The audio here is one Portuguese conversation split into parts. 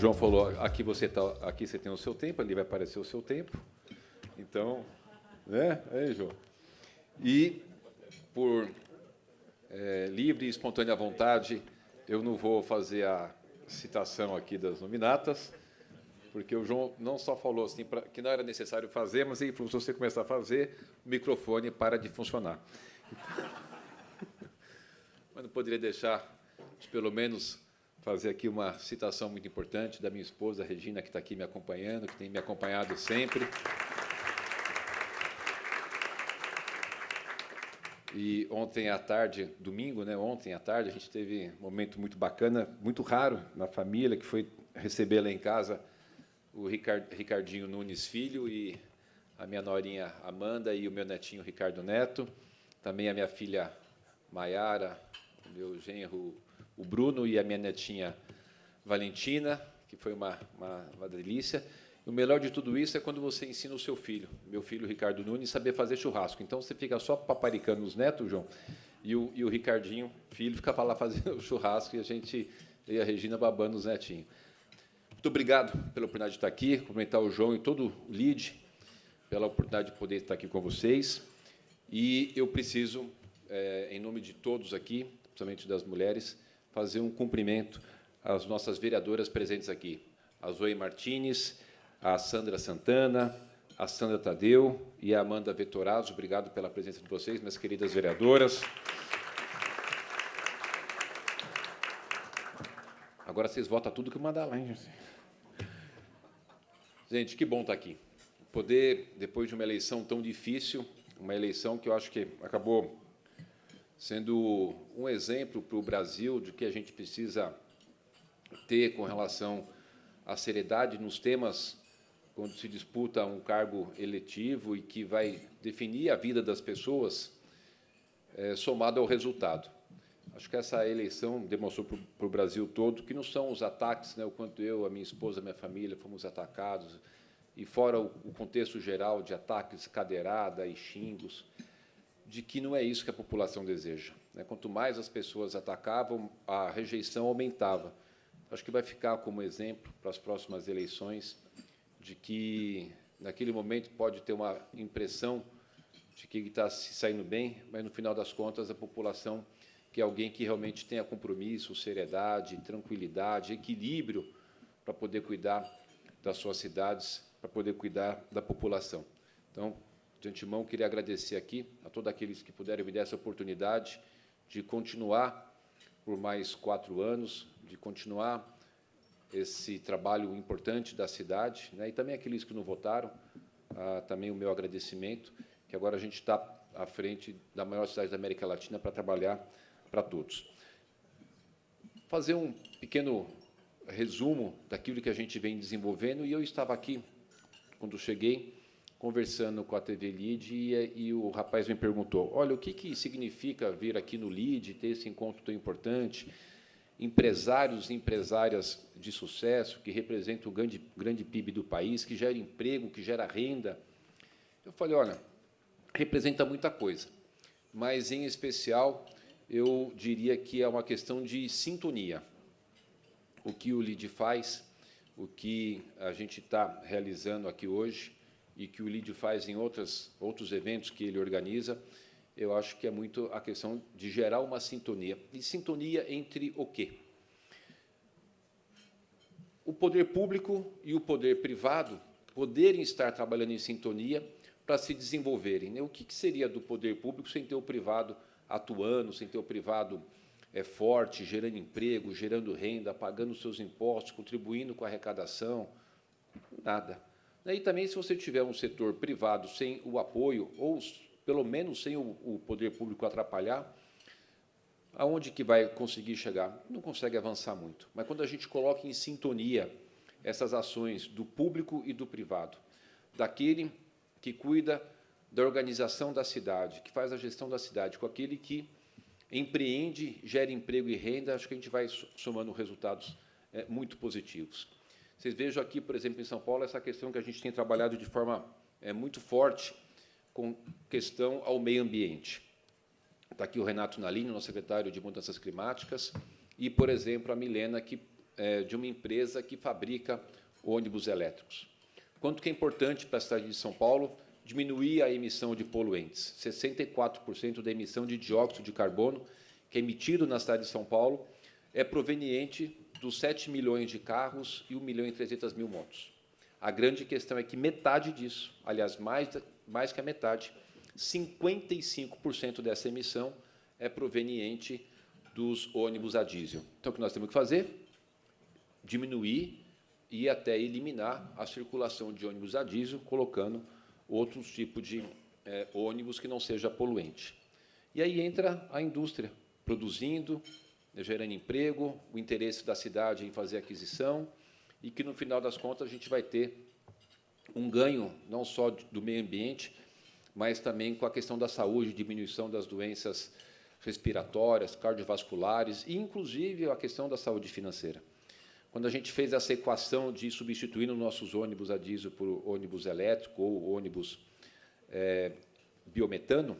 João falou, aqui você tem o seu tempo, ali vai aparecer o seu tempo. Então, né? Aí, João. E, por livre e espontânea vontade, eu não vou fazer a citação aqui das nominatas, porque o João não só falou assim que não era necessário fazer, mas se você começar a fazer, o microfone para de funcionar. Mas não poderia deixar de, pelo menos, fazer aqui uma citação muito importante da minha esposa, Regina, que está aqui me acompanhando, que tem me acompanhado sempre. E ontem à tarde, domingo, né, ontem à tarde, a gente teve um momento muito bacana, muito raro na família, que foi receber lá em casa o Ricardinho Nunes Filho e a minha norinha Amanda e o meu netinho Ricardo Neto, também a minha filha Maiara, o meu genro o Bruno e a minha netinha Valentina, que foi uma delícia. O melhor de tudo isso é quando você ensina o seu filho, meu filho Ricardo Nunes, saber fazer churrasco. Então, você fica só paparicando os netos, João, e o Ricardinho, filho, ficava lá fazendo o churrasco e a Regina babando os netinhos. Muito obrigado pela oportunidade de estar aqui, cumprimentar o João e todo o LIDE, pela oportunidade de poder estar aqui com vocês. E eu preciso, em nome de todos aqui, principalmente das mulheres, fazer um cumprimento às nossas vereadoras presentes aqui, a Zoe Martins, a Sandra Santana, a Sandra Tadeu e a Amanda Vettorazzo. Obrigado pela presença de vocês, minhas queridas vereadoras. Agora vocês votam tudo que mandar lá, hein, gente? Gente, que bom estar aqui. Poder, depois de uma eleição tão difícil, uma eleição que eu acho que acabou sendo um exemplo para o Brasil de que a gente precisa ter com relação à seriedade nos temas quando se disputa um cargo eletivo e que vai definir a vida das pessoas, somado ao resultado. Acho que essa eleição demonstrou para o Brasil todo que não são os ataques, né, o quanto eu, a minha esposa, a minha família fomos atacados, e fora o contexto geral de ataques, cadeirada e xingos, de que não é isso que a população deseja. Quanto mais as pessoas atacavam, a rejeição aumentava. Acho que vai ficar como exemplo para as próximas eleições de que, naquele momento, pode ter uma impressão de que está se saindo bem, mas, no final das contas, a população quer alguém que realmente tenha compromisso, seriedade, tranquilidade, equilíbrio para poder cuidar das suas cidades, para poder cuidar da população. Então, de antemão, queria agradecer aqui a todos aqueles que puderam me dar essa oportunidade de continuar por mais 4 anos, de continuar esse trabalho importante da cidade, né, e também aqueles que não votaram, também o meu agradecimento, que agora a gente está à frente da maior cidade da América Latina para trabalhar para todos. Fazer um pequeno resumo daquilo que a gente vem desenvolvendo, e eu estava aqui, quando cheguei, conversando com a TV LIDE, e o rapaz me perguntou, olha, o que significa vir aqui no LIDE, ter esse encontro tão importante, empresários e empresárias de sucesso, que representam o grande PIB do país, que gera emprego, que gera renda. Eu falei, olha, representa muita coisa, mas, em especial, eu diria que é uma questão de sintonia. O que o LIDE faz, o que a gente está realizando aqui hoje, e que o LIDE faz em outros eventos que ele organiza, eu acho que é muito a questão de gerar uma sintonia. E sintonia entre o quê? O poder público e o poder privado poderem estar trabalhando em sintonia para se desenvolverem. O que seria do poder público sem ter o privado atuando, sem ter o privado forte, gerando emprego, gerando renda, pagando seus impostos, contribuindo com a arrecadação? Nada. E também, se você tiver um setor privado sem o apoio, ou pelo menos sem o poder público atrapalhar, aonde que vai conseguir chegar? Não consegue avançar muito. Mas, quando a gente coloca em sintonia essas ações do público e do privado, daquele que cuida da organização da cidade, que faz a gestão da cidade, com aquele que empreende, gera emprego e renda, acho que a gente vai somando resultados muito positivos. Vocês vejam aqui, por exemplo, em São Paulo, essa questão que a gente tem trabalhado de forma muito forte com questão ao meio ambiente. Está aqui o Renato Nalini, nosso secretário de Mudanças Climáticas, e, por exemplo, a Milena, que de uma empresa que fabrica ônibus elétricos. Quanto que é importante para a cidade de São Paulo diminuir a emissão de poluentes. 64% da emissão de dióxido de carbono que é emitido na cidade de São Paulo é proveniente dos 7 milhões de carros e 1.300.000 motos. A grande questão é que metade disso, aliás, mais que a metade, 55% dessa emissão é proveniente dos ônibus a diesel. Então, o que nós temos que fazer? Diminuir e até eliminar a circulação de ônibus a diesel, colocando outros tipos de ônibus que não seja poluente. E aí entra a indústria, produzindo, gerando emprego, o interesse da cidade em fazer aquisição, e que, no final das contas, a gente vai ter um ganho não só do meio ambiente, mas também com a questão da saúde, diminuição das doenças respiratórias, cardiovasculares e, inclusive, a questão da saúde financeira. Quando a gente fez essa equação de substituir os nossos ônibus a diesel por ônibus elétrico ou ônibus biometano,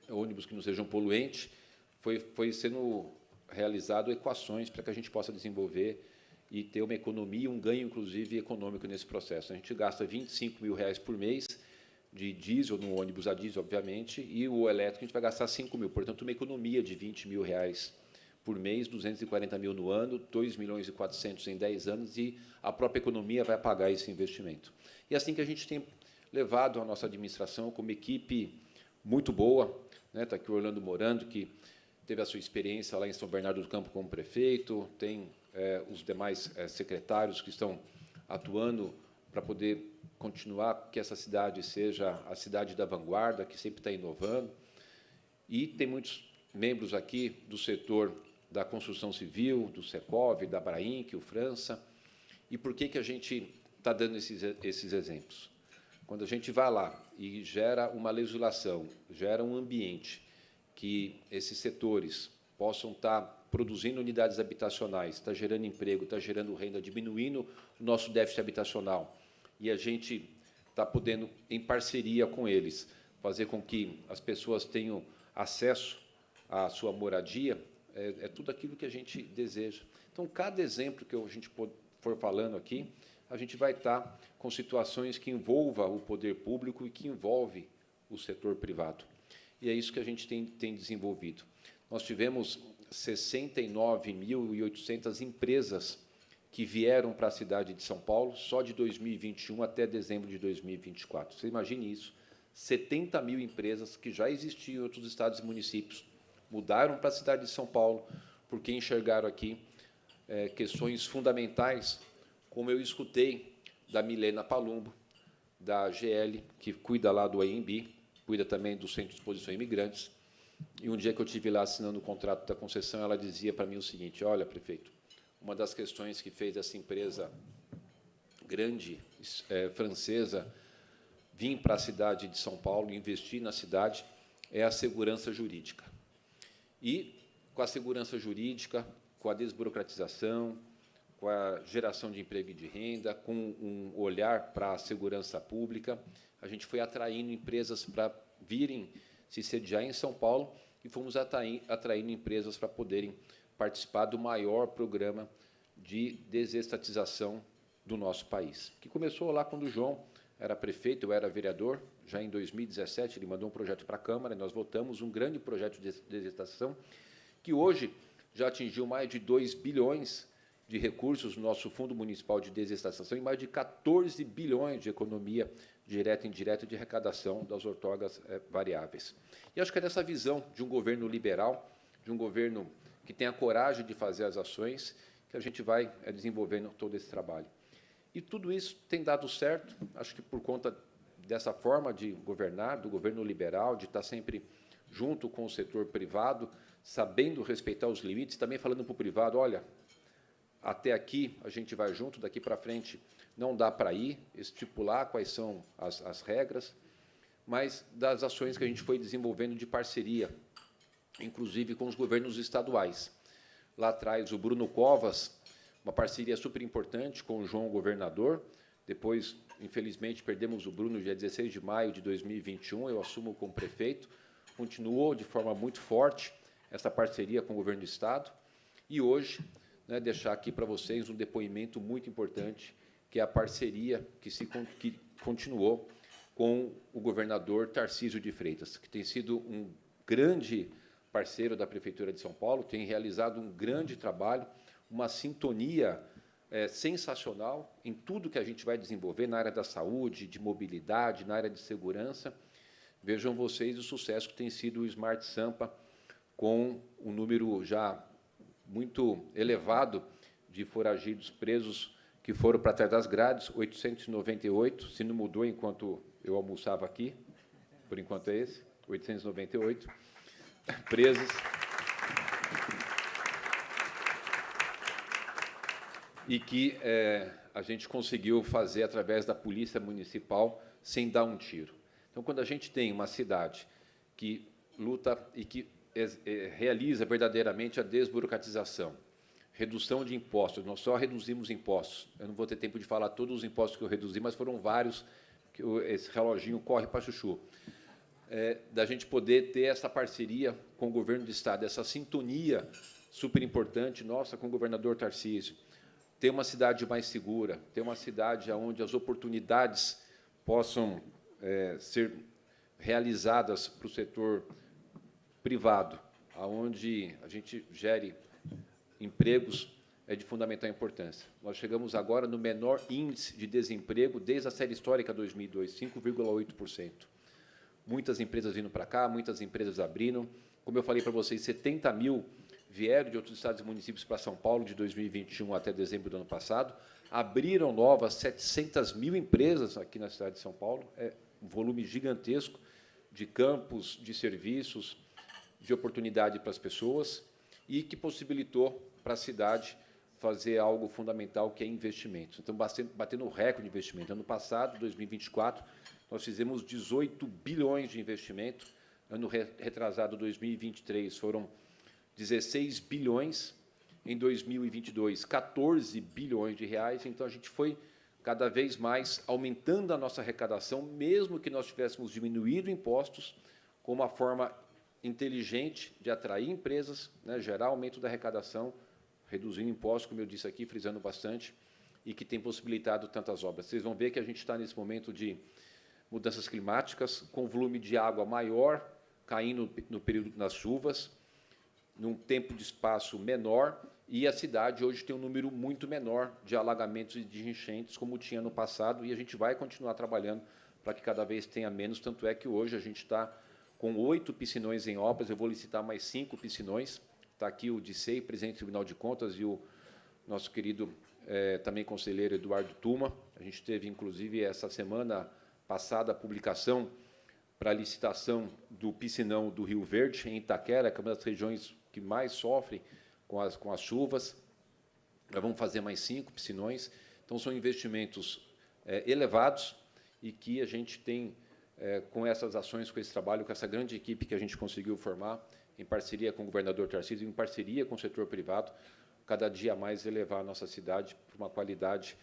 ônibus que não sejam poluentes, foi sendo realizado equações para que a gente possa desenvolver e ter uma economia, um ganho, inclusive, econômico nesse processo. A gente gasta R$25.000 por mês de diesel, no ônibus a diesel, obviamente, e o elétrico a gente vai gastar 5 mil. Portanto, uma economia de R$20.000 por mês, 240 mil no ano, 2.400.000 em 10 anos, e a própria economia vai pagar esse investimento. E assim que a gente tem levado a nossa administração como equipe muito boa, né? Está aqui o Orlando Morando, que teve a sua experiência lá em São Bernardo do Campo como prefeito, tem os demais secretários que estão atuando para poder continuar que essa cidade seja a cidade da vanguarda, que sempre está inovando. E tem muitos membros aqui do setor da construção civil, do Secov, da Abrainc, o França. E por que a gente está dando esses exemplos? Quando a gente vai lá e gera uma legislação, gera um ambiente que esses setores possam estar produzindo unidades habitacionais, está gerando emprego, está gerando renda, diminuindo o nosso déficit habitacional, e a gente está podendo, em parceria com eles, fazer com que as pessoas tenham acesso à sua moradia, é tudo aquilo que a gente deseja. Então, cada exemplo que a gente for falando aqui, a gente vai estar com situações que envolvam o poder público e que envolve o setor privado. E é isso que a gente tem desenvolvido. Nós tivemos 69.800 empresas que vieram para a cidade de São Paulo, só de 2021 até dezembro de 2024. Você imagine isso, 70 mil empresas que já existiam em outros estados e municípios, mudaram para a cidade de São Paulo, porque enxergaram aqui questões fundamentais, como eu escutei da Milena Palumbo, da GL, que cuida lá do AMB, cuida também do Centro de Exposição a Imigrantes. E um dia que eu estive lá assinando o contrato da concessão, ela dizia para mim o seguinte: olha, prefeito, uma das questões que fez essa empresa grande, francesa, vir para a cidade de São Paulo, investir na cidade, é a segurança jurídica. E, com a segurança jurídica, com a desburocratização, com a geração de emprego e de renda, com um olhar para a segurança pública, a gente foi atraindo empresas para virem se sediar em São Paulo e fomos atraindo empresas para poderem participar do maior programa de desestatização do nosso país, que começou lá quando o João era prefeito, eu era vereador. Já em 2017, ele mandou um projeto para a Câmara, e nós votamos um grande projeto de desestatização, que hoje já atingiu mais de 2 bilhões de recursos no nosso Fundo Municipal de Desestatização e mais de 14 bilhões de economia direta e indireta de arrecadação das outorgas variáveis. E acho que é dessa visão de um governo liberal, de um governo que tem a coragem de fazer as ações, que a gente vai desenvolvendo todo esse trabalho. E tudo isso tem dado certo, acho que por conta dessa forma de governar, do governo liberal, de estar sempre junto com o setor privado, sabendo respeitar os limites, também falando para o privado: olha, até aqui a gente vai junto, daqui para frente não dá para ir, estipular quais são as regras, mas das ações que a gente foi desenvolvendo de parceria, inclusive com os governos estaduais. Lá atrás, o Bruno Covas, uma parceria super importante com o João Governador. Depois, infelizmente, perdemos o Bruno dia 16 de maio de 2021, eu assumo como prefeito. Continuou de forma muito forte essa parceria com o governo do Estado, e hoje né, deixar aqui para vocês um depoimento muito importante, que é a parceria que continuou com o governador Tarcísio de Freitas, que tem sido um grande parceiro da Prefeitura de São Paulo, tem realizado um grande trabalho, uma sintonia sensacional em tudo que a gente vai desenvolver na área da saúde, de mobilidade, na área de segurança. Vejam vocês o sucesso que tem sido o Smart Sampa, com um número já muito elevado de foragidos presos que foram para trás das grades, 898, se não mudou enquanto eu almoçava aqui, por enquanto é esse, 898 presos. E que a gente conseguiu fazer através da Polícia Municipal sem dar um tiro. Então, quando a gente tem uma cidade que luta e que realiza verdadeiramente a desburocratização, redução de impostos, nós só reduzimos impostos, eu não vou ter tempo de falar todos os impostos que eu reduzi, mas foram vários, que esse reloginho corre para chuchu, da gente poder ter essa parceria com o governo do Estado, essa sintonia super importante nossa com o governador Tarcísio, ter uma cidade mais segura, ter uma cidade onde as oportunidades possam ser realizadas para o setor privado, onde a gente gere empregos, é de fundamental importância. Nós chegamos agora no menor índice de desemprego desde a série histórica 2002, 5,8%. Muitas empresas vindo para cá, muitas empresas abrindo. Como eu falei para vocês, 70 mil vieram de outros estados e municípios para São Paulo de 2021 até dezembro do ano passado. Abriram novas 700 mil empresas aqui na cidade de São Paulo. É um volume gigantesco de campos, de serviços, de oportunidade para as pessoas e que possibilitou para a cidade fazer algo fundamental, que é investimento. Então, batendo o recorde de investimento. Ano passado, 2024, nós fizemos 18 bilhões de investimento. Ano retrasado, 2023, foram 16 bilhões. Em 2022, 14 bilhões de reais. Então, a gente foi cada vez mais aumentando a nossa arrecadação, mesmo que nós tivéssemos diminuído impostos, com uma forma inteligente de atrair empresas, né, gerar aumento da arrecadação, reduzindo impostos, como eu disse aqui, frisando bastante, e que tem possibilitado tantas obras. Vocês vão ver que a gente está nesse momento de mudanças climáticas, com volume de água maior, caindo no período das chuvas, num tempo de espaço menor, e a cidade hoje tem um número muito menor de alagamentos e de enchentes, como tinha no passado, e a gente vai continuar trabalhando para que cada vez tenha menos, tanto é que hoje a gente está com 8 piscinões em obras, eu vou licitar mais 5 piscinões, está aqui o DICEI, presidente do Tribunal de Contas, e o nosso querido também conselheiro Eduardo Tuma. A gente teve, inclusive, essa semana passada, a publicação para a licitação do piscinão do Rio Verde, em Itaquera, que é uma das regiões que mais sofrem com as chuvas. Nós vamos fazer mais 5 piscinões. Então, são investimentos elevados e que a gente tem, com essas ações, com esse trabalho, com essa grande equipe que a gente conseguiu formar, em parceria com o governador Tarcísio, em parceria com o setor privado, cada dia mais elevar a nossa cidade para uma qualidade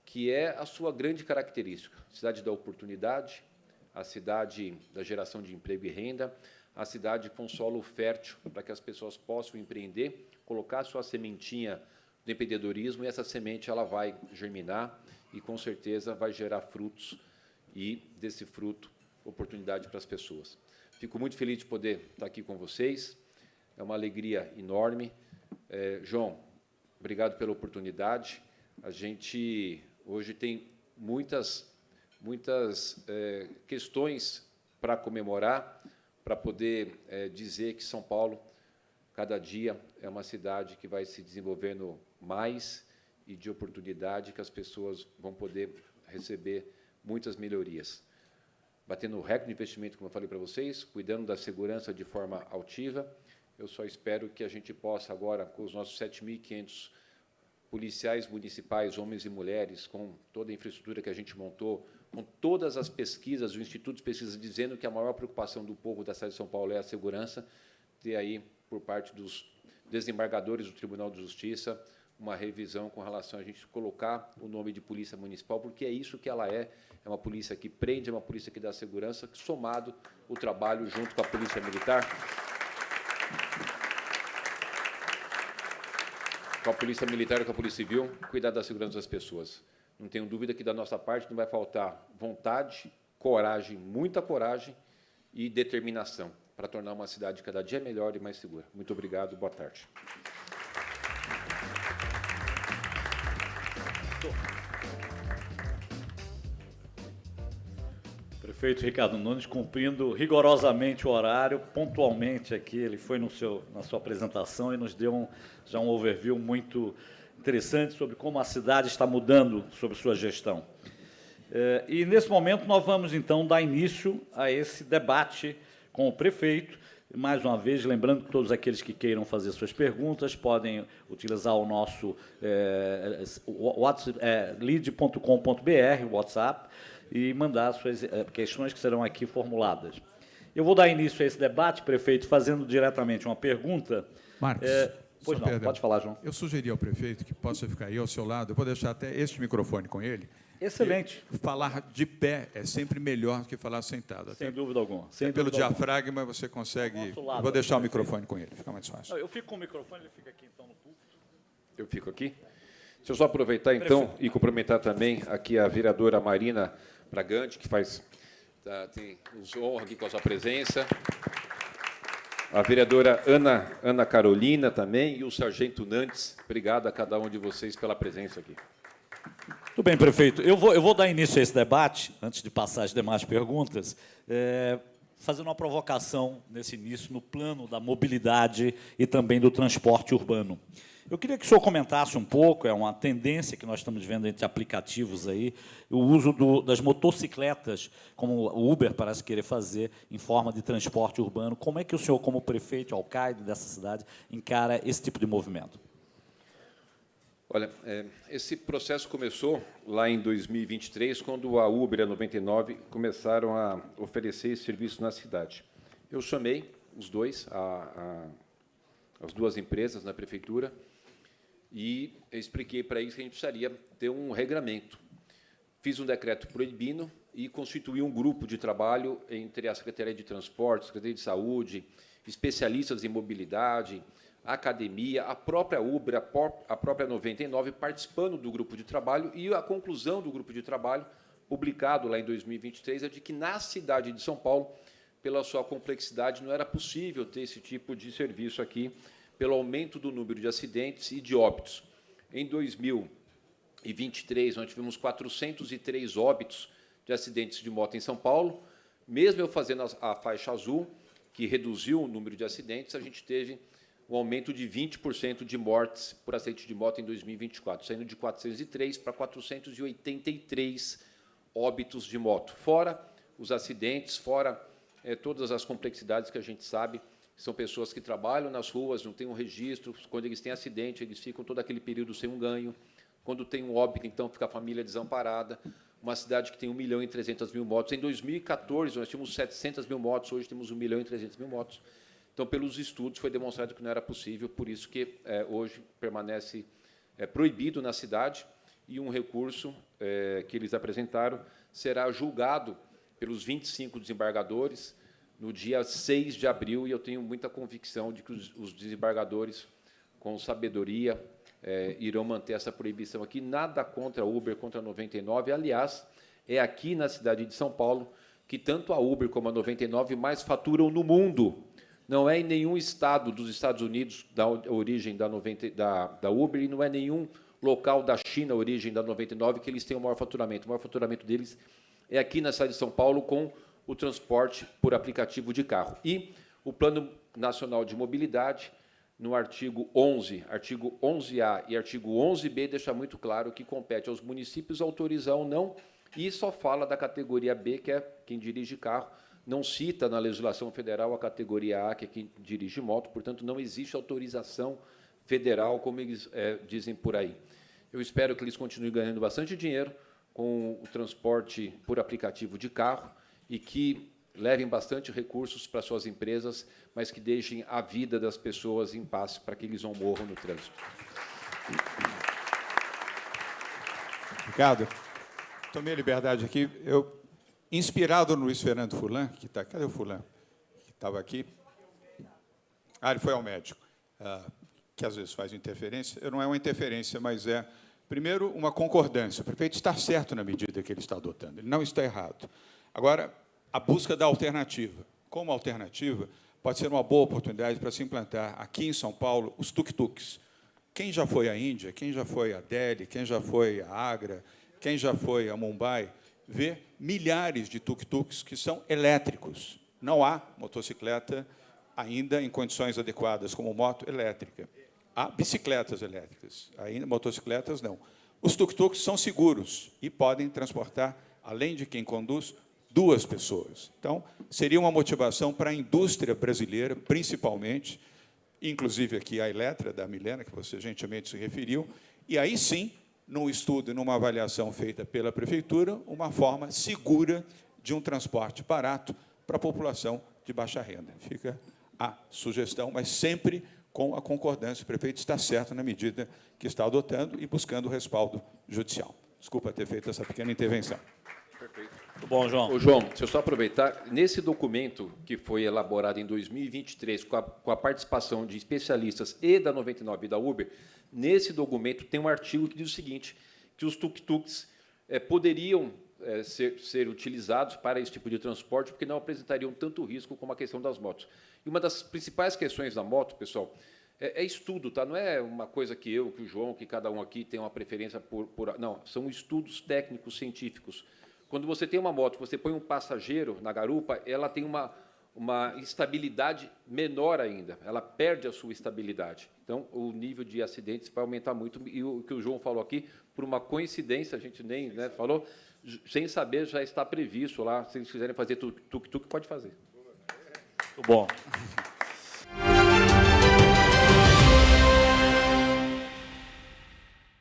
que é a sua grande característica. A cidade da oportunidade, a cidade da geração de emprego e renda, a cidade com solo fértil para que as pessoas possam empreender, colocar a sua sementinha do empreendedorismo, e essa semente ela vai germinar e, com certeza, vai gerar frutos, e, desse fruto, oportunidade para as pessoas. Fico muito feliz de poder estar aqui com vocês, é uma alegria enorme. João, obrigado pela oportunidade. A gente hoje tem muitas questões para comemorar, para poder dizer que São Paulo, cada dia, é uma cidade que vai se desenvolvendo mais e de oportunidade, que as pessoas vão poder receber muitas melhorias. Batendo o recorde de investimento, como eu falei para vocês, cuidando da segurança de forma altiva. Eu só espero que a gente possa agora, com os nossos 7.500 policiais municipais, homens e mulheres, com toda a infraestrutura que a gente montou, com todas as pesquisas, o Instituto de Pesquisa dizendo que a maior preocupação do povo da cidade de São Paulo é a segurança, ter aí, por parte dos desembargadores do Tribunal de Justiça, uma revisão com relação a gente colocar o nome de Polícia Municipal, porque é isso que ela é uma polícia que prende, é uma polícia que dá segurança, somado o trabalho junto com a Polícia Militar. com a Polícia Militar e com a Polícia Civil, cuidar da segurança das pessoas. Não tenho dúvida que, da nossa parte, não vai faltar vontade, coragem, muita coragem e determinação para tornar uma cidade cada dia melhor e mais segura. Muito obrigado, boa tarde. Prefeito Ricardo Nunes, cumprindo rigorosamente o horário, pontualmente aqui, ele foi na sua apresentação e nos deu já um overview muito interessante sobre como a cidade está mudando sob sua gestão. E, nesse momento, nós vamos, então, dar início a esse debate com o prefeito. Mais uma vez, lembrando que todos aqueles que queiram fazer suas perguntas podem utilizar o nosso lead.com.br, WhatsApp, e mandar suas questões que serão aqui formuladas. Eu vou dar início a esse debate, prefeito, fazendo diretamente uma pergunta. Marcos, pois não, pode falar, João. Eu sugeri ao prefeito que possa ficar aí ao seu lado, eu vou deixar até este microfone com ele. Excelente. E falar de pé é sempre melhor do que falar sentado. Sem dúvida alguma. Sem pelo diafragma você consegue... Eu vou deixar o microfone com ele, fica mais fácil. Eu fico com o microfone, ele fica aqui, então, no púlpito. Eu fico aqui. Deixa eu só aproveitar, então, e cumprimentar também aqui a vereadora Marina Bragante, que nos honra aqui com a sua presença. A vereadora Ana Carolina também e o sargento Nantes. Obrigado a cada um de vocês pela presença aqui. Tudo bem, prefeito. Eu vou dar início a esse debate, antes de passar as demais perguntas, fazendo uma provocação nesse início no plano da mobilidade e também do transporte urbano. Eu queria que o senhor comentasse um pouco, é uma tendência que nós estamos vendo entre aplicativos aí, o uso das motocicletas, como o Uber parece querer fazer, em forma de transporte urbano. Como é que o senhor, como prefeito, alcaide dessa cidade, encara esse tipo de movimento? Olha, esse processo começou lá em 2023, quando a Uber e a 99 começaram a oferecer esse serviço na cidade. Eu chamei os dois, as duas empresas na prefeitura, e eu expliquei para eles que a gente precisaria ter um regramento. Fiz um decreto proibindo e constituí um grupo de trabalho entre a Secretaria de Transporte, a Secretaria de Saúde, especialistas em mobilidade, a academia, a própria Uber, a própria 99, participando do grupo de trabalho, e a conclusão do grupo de trabalho, publicado lá em 2023, é de que, na cidade de São Paulo, pela sua complexidade, não era possível ter esse tipo de serviço aqui, pelo aumento do número de acidentes e de óbitos. Em 2023, nós tivemos 403 óbitos de acidentes de moto em São Paulo. Mesmo eu fazendo a faixa azul, que reduziu o número de acidentes, a gente teve um aumento de 20% de mortes por acidente de moto em 2024, saindo de 403 para 483 óbitos de moto. Fora os acidentes, fora todas as complexidades que a gente sabe, são pessoas que trabalham nas ruas, não têm um registro, quando eles têm acidente, eles ficam todo aquele período sem um ganho. Quando tem um óbito, então, fica a família desamparada. Uma cidade que tem 1.300.000 motos. Em 2014, nós tínhamos 700.000 motos, hoje temos 1.300.000 motos. Então, pelos estudos, foi demonstrado que não era possível, por isso que hoje permanece proibido na cidade, e um recurso que eles apresentaram será julgado pelos 25 desembargadores no dia 6 de abril, e eu tenho muita convicção de que os desembargadores, com sabedoria, irão manter essa proibição aqui. Nada contra a Uber, contra a 99. Aliás, é aqui na cidade de São Paulo que tanto a Uber como a 99 mais faturam no mundo. Não é em nenhum estado dos Estados Unidos da origem da Uber, e não é nenhum local da China, a origem da 99, que eles têm o maior faturamento. O maior faturamento deles é aqui na cidade de São Paulo, com o transporte por aplicativo de carro. E o Plano Nacional de Mobilidade, no artigo 11, artigo 11A e artigo 11B, deixa muito claro que compete aos municípios autorizar ou não, e só fala da categoria B, que é quem dirige carro, não cita na legislação federal a categoria A, que é quem dirige moto, portanto, não existe autorização federal, como eles dizem por aí. Eu espero que eles continuem ganhando bastante dinheiro com o transporte por aplicativo de carro e que levem bastante recursos para suas empresas, mas que deixem a vida das pessoas em paz para que eles não morram no trânsito. Ricardo, tomei a liberdade aqui, inspirado no Luiz Fernando Furlan, que está... Cadê o Furlan? Que estava aqui. Ele foi ao médico. que às vezes faz interferência, não é uma interferência, mas é, primeiro, uma concordância. O prefeito está certo na medida que ele está adotando, ele não está errado. Agora, a busca da alternativa. Como alternativa, pode ser uma boa oportunidade para se implantar aqui em São Paulo os tuk-tuks. Quem já foi à Índia, quem já foi a Delhi, quem já foi a Agra, quem já foi a Mumbai, vê milhares de tuk-tuks que são elétricos. Não há motocicleta ainda em condições adequadas como moto elétrica. Há bicicletas elétricas, ainda motocicletas não. Os tuk-tuks são seguros e podem transportar, além de quem conduz, 2 pessoas. Então, seria uma motivação para a indústria brasileira, principalmente, inclusive aqui a Eletra, da Milena, que você gentilmente se referiu, e aí sim, num estudo e numa avaliação feita pela Prefeitura, uma forma segura de um transporte barato para a população de baixa renda. Fica a sugestão, mas sempre com a concordância. O prefeito está certo na medida que está adotando e buscando o respaldo judicial. Desculpa ter feito essa pequena intervenção. Perfeito. Muito bom, João. Ô, João, deixa eu só aproveitar. Nesse documento que foi elaborado em 2023, com a participação de especialistas e da 99 e da Uber, nesse documento tem um artigo que diz o seguinte, que os tuk-tuks poderiam ser utilizados para esse tipo de transporte, porque não apresentariam tanto risco como a questão das motos. E uma das principais questões da moto, pessoal, é estudo, tá? Não é uma coisa que eu, que o João, que cada um aqui tem uma preferência por... Não, são estudos técnicos, científicos. Quando você tem uma moto, você põe um passageiro na garupa, ela tem uma estabilidade menor ainda, ela perde a sua estabilidade. Então, o nível de acidentes vai aumentar muito. E o que o João falou aqui, por uma coincidência, a gente nem falou, sem saber, já está previsto lá. Se eles quiserem fazer tuk-tuk, pode fazer. Muito bom.